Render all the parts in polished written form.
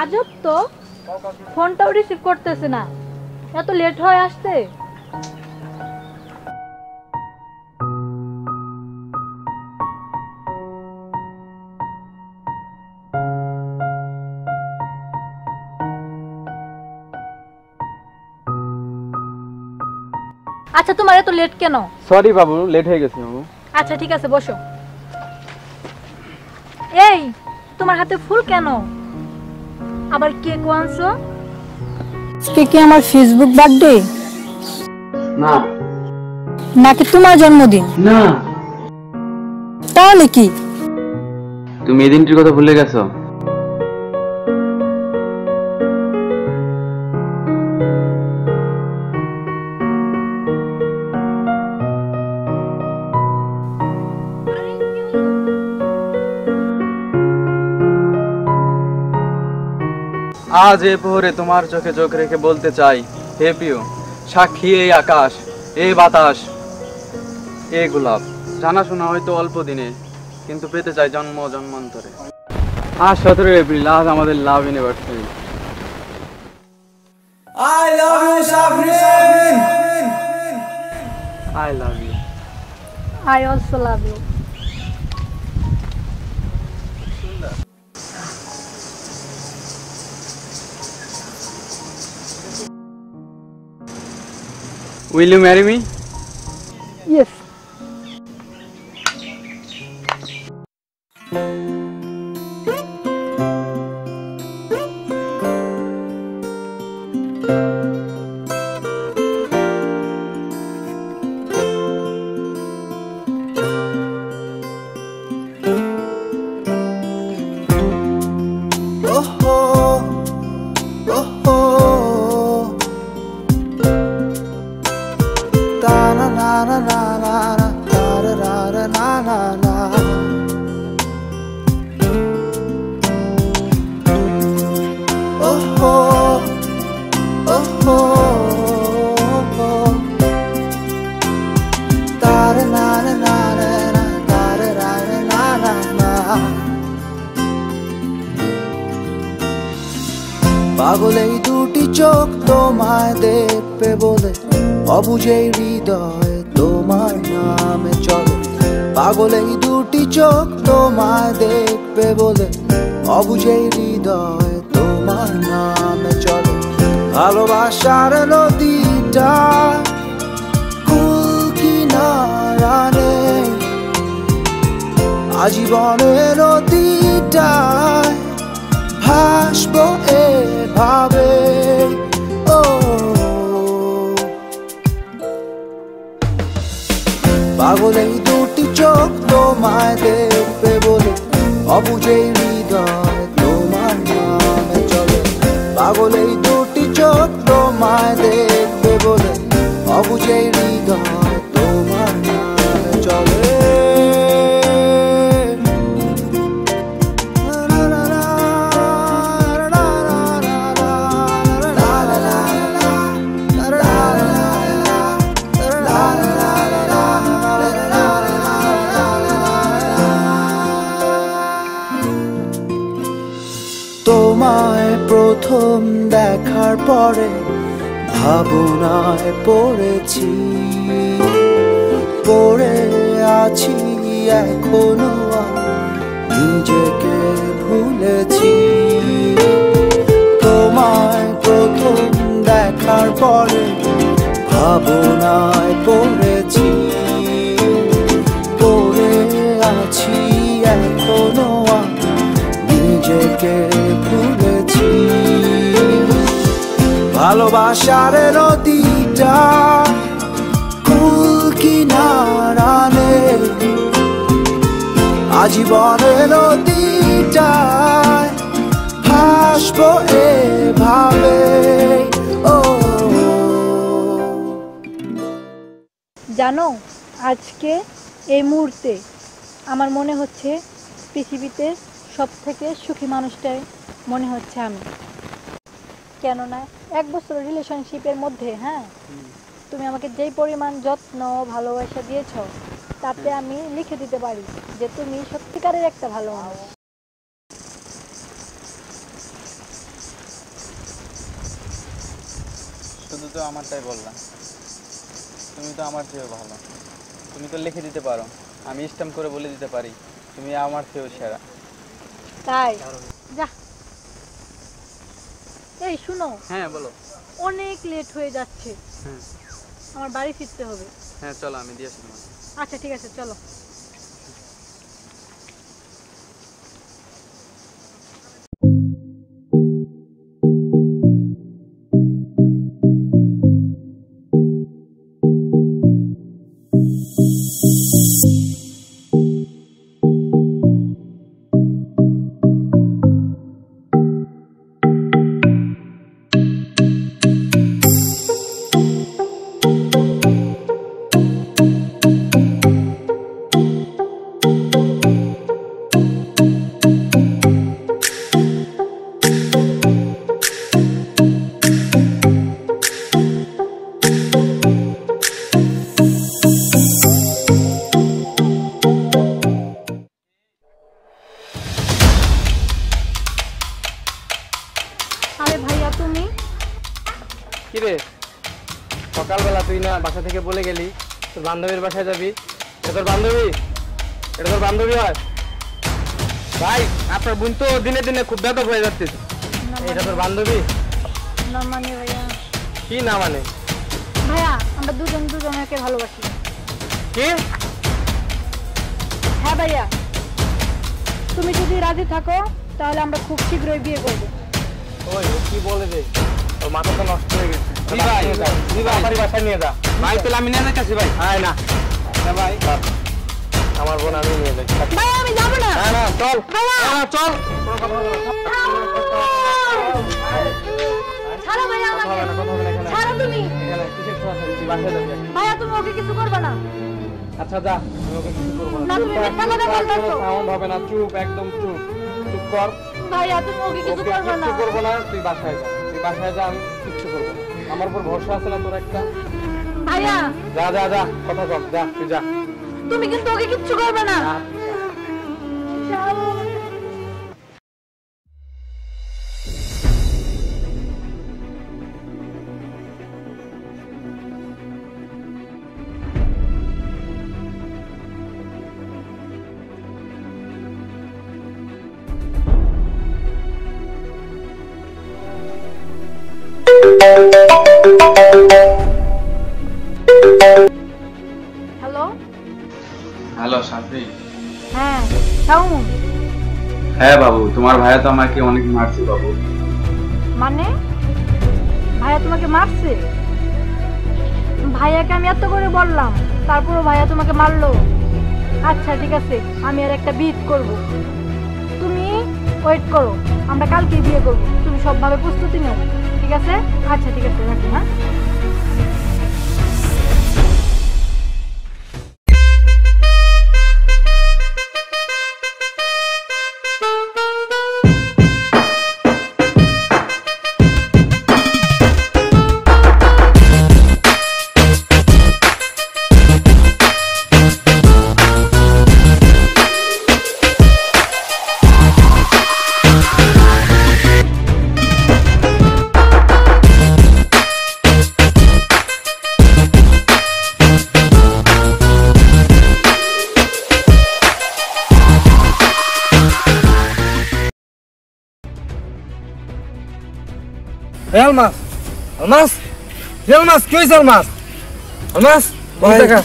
আজব তো, ফোনটাও রিসিভ করতেছে না, এত লেট হয় আসতে। আচ্ছা তোমার এত লেট কেন? সরি বাবু, লেট হয়ে গেছে বাবু। আচ্ছা ঠিক আছে, বসো। এই তোমার হাতে ফুল কেন? আবার কেক আনছো? আজকে কি আমার ফেসবুক বার্থডে? না। নাকি তোমার জন্মদিন? না। তাহলে কি? তুমি এই দিনটির কথা ভুলে গেছো? আজ এ প্রহরে তোমার চোখে চোখ রেখে বলতে চাই, হে প্রিয়, সাক্ষী এই আকাশ, এই বাতাস, এই গোলাপ, জানাশোনা হয়তো অল্প দিনে, কিন্তু পেতে চাই জন্ম জন্মান্তরে। আজ 17 এপ্রিল, আজ আমাদের লাভ university. I love you, Sabreen. I love you. I also love you. Will you marry me? Yes. পাগল এই দুটি চোখ তোমায় দেখবে বলে, অবুঝে হৃদয় তোমার নামে চলে। পাগল এই দুটি চোখ তোমায় দেখবে বলে, অবুঝে হৃদয় তোমার নামে চলে। ভালোবাসার নদীটা কুল কিনারা নেই, আজীবনের নদীটায় ভাসবো এভাবে। ও পাগল এই দুটি চোখ তোমায় দেখবে বলে, অবুঝে হৃদয় তোমার নামে চলে। পাগল এই দুটি চোখ তোমায় দেখবে বলে, অবুঝে হৃদয় তোমার নামে চলে। তোমায় প্রথম দেখার পরে ভাবনায় পড়েছি, পড়ে আছি এখনো নিজেকে ভুলেছি। তোমায় প্রথম দেখার পরে ভাবনায় পড়েছি, পড়ে আছি এখনো নিজেকে ভুলেছি। ভালোবাসার নদীটা কুল কিনারা নেই, আজীবনের নদীটায় ভাসবো এভাবে। ও জানো, আজকে এই মুহূর্তে আমার মনে হচ্ছে পৃথিবীতে সব থেকে সুখী মানুষটাই মনে হচ্ছে আমি। কেননা 1 বছর রিলেশনশিপের মধ্যে, হ্যাঁ, তুমি আমাকে যেই পরিমাণ যত্ন ভালোবাসা দিয়েছ, তাতে আমি লিখে দিতে পারি যে তুমি সত্যিকারের একটা ভালো মানুষ। শুধু তো আমারটাই বললাম, তুমি তো আমার চেয়েও ভালো। তুমি তো লিখে দিতে পারো, আমি স্ট্যাম্প করে বলে দিতে পারি তুমি আমার চেয়েও সেরা। তাই যা। এই শুনো, হ্যাঁ বলো। অনেক লেট হয়ে যাচ্ছে, হ্যাঁ আমার বাড়ি ফিরতে হবে। হ্যাঁ চলো, আমি দিয়ে আসি তোমাকে। আচ্ছা ঠিক আছে, চলো। আরে ভাইয়া তুমি? কিরে সকালবেলা তুই না বাসা থেকে বলে গেলি তোর বান্ধবীর বাসায় যাবি? এটা তোর বান্ধবী? এটা তোর বান্ধবী হয়? ভাই আপনার বোন তো দিনে দিনে খুব ব্যাপক হয়ে যাচ্ছে। এটা তোর বান্ধবী? না মানে ভাইয়া। কি না মানে? ভাইয়া আমরা দুজন দুজনকে ভালোবাসি। কি? হ্যাঁ ভাইয়া, তুমি যদি রাজি থাকো তাহলে আমরা খুব শীঘ্রই বিয়ে করবো। ওই ও কি বলে রে, তোর মাথা তো নষ্ট হয়ে গেছে। জি ভাই, জি ভাই, আমার বাসায় নিয়ে যা। ভাই তাহলে আমি নিয়ে যাচ্ছি ভাই। আয় না হ্যাঁ ভাই, আমার বোন আমি নিয়ে যাই। ভাইয়া আমি যাবো না। না না চল, ভাইয়া। না, না, চল। ছাড়ো ভাইয়া কথা হবে না, আমাকে। কথা হবে না এখানে। ছাড়ো তুমি। এখানে কিসের সমস্যা? তুই বাসায় যাবি এখন। ভাইয়া তুমি ওকে কিছু করবে না। আচ্ছা যা, আমি ওকে কিছু করবো না। না, তুমি মিথ্যা কথা বলতেছো। সাউন্ড হবে না, চুপ, একদম চুপ। চুপ কর। ভাইয়া তুমি ওকে কিছু ওকে করবে না। কিচ্ছু করবো না, তুই বাসায় যা। তুই বাসায় যা, আমি কিচ্ছু করবো না। আমার উপর ভরসা আছে না তোর একটা? ভাইয়া যা যা যা, কথা কম, যা তুই যা। তুমি কিন্তু ওকে কিচ্ছু করবে না। হ্যালো। হ্যালো সাথী। হ্যাঁ শাওন। হ্যাঁ বাবু, তোমার ভাইয়া তো আমাকে অনেক মারছে বাবু। মানে ভাইয়া তোমাকে মারছে? ভাইয়াকে আমি এত করে বললাম, তারপরও ভাইয়া তোমাকে মারলো? আচ্ছা ঠিক আছে, আমি আর একটা বিট করব। তুমি ওয়েট করো, আমরা কালকে বিয়ে করব। তুমি সবভাবে প্রস্তুতি নাও, ঠিক আছে? আচ্ছা ঠিক আছে, রাখি। হ্যাঁ আলমাস, আলমাস, আলমাস, কি হয়েছে আলমাস? আলমাস, ভাই, দেখা।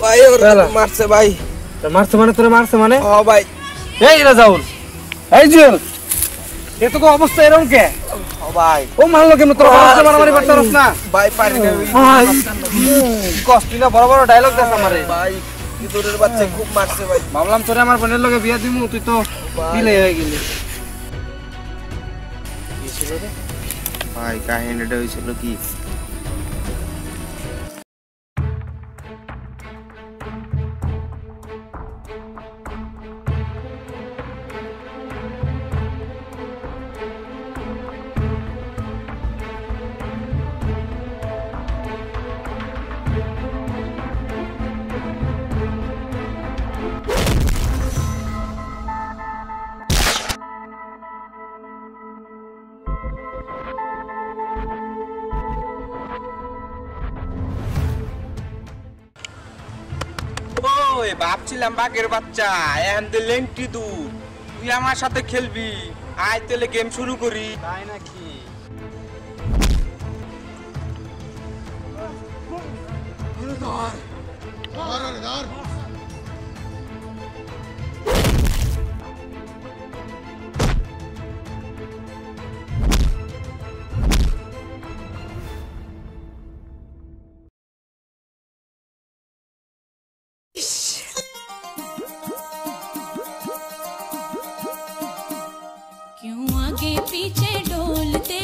ভাই ওর বেলা। মারছে ভাই। তোর মারছে মানে? তোরে মারছে মানে? ও ভাই, এই রাজাউল, এই জুয়েল, এ তো অবস্থা এরকম কে? ও ভাই, ও মারলো কেন? তোর মারামারি করতে পারছ না? ভাই পারি না ওই। ভাই, কষ্ট না, বড় বড় ডায়লগ দেখ আমারে। ভাই ইঁদুরের বাচ্চা খুব মারছে ভাই। ভাবলাম তোরে আমার বোনের লগে বিয়া দিমু, তুই তো দিলে হয়ে গেলি। ভাই কাহিনীটা হয়েছিল কি, ভাবছিলাম বাঘের বাচ্চা এখন তো লেংটি দুধ তুই আমার সাথে খেলবি আয় তাহলে গেম শুরু করি তাই নাকি? क्यों आगे पीछे डोलते